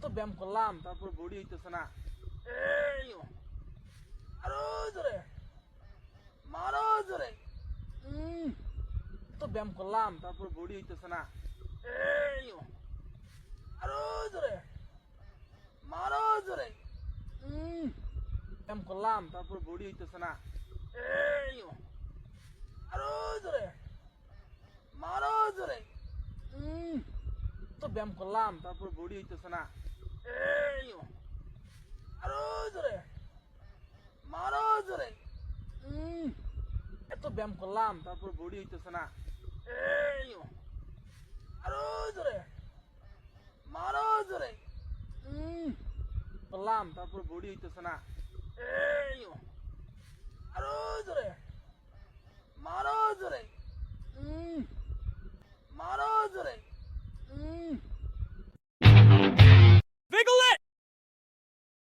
তো ব্যায়াম করলাম তারপর বডি হইতেছে না। এই আরো জোরে মারো জোরে। তো ব্যায়াম করলাম তারপর বডি হইতেছে না। এই আরো জোরে মারো জোরে। ব্যায়াম করলাম তারপর বডি হইতেছে না। এই আরো জোরে মারো জোরে। তো ব্যায়াম করলাম তারপর বডি হইতেছে না। এই আরো জোরে মারো জোরে। এত ব্যায়াম করলাম তারপর বডি হইতেছে না। এই আরো জোরে মারো জোরে। করলাম তারপর বডি হইতেছে না। এই আরো জোরে মারো জোরে। মারো জোরে।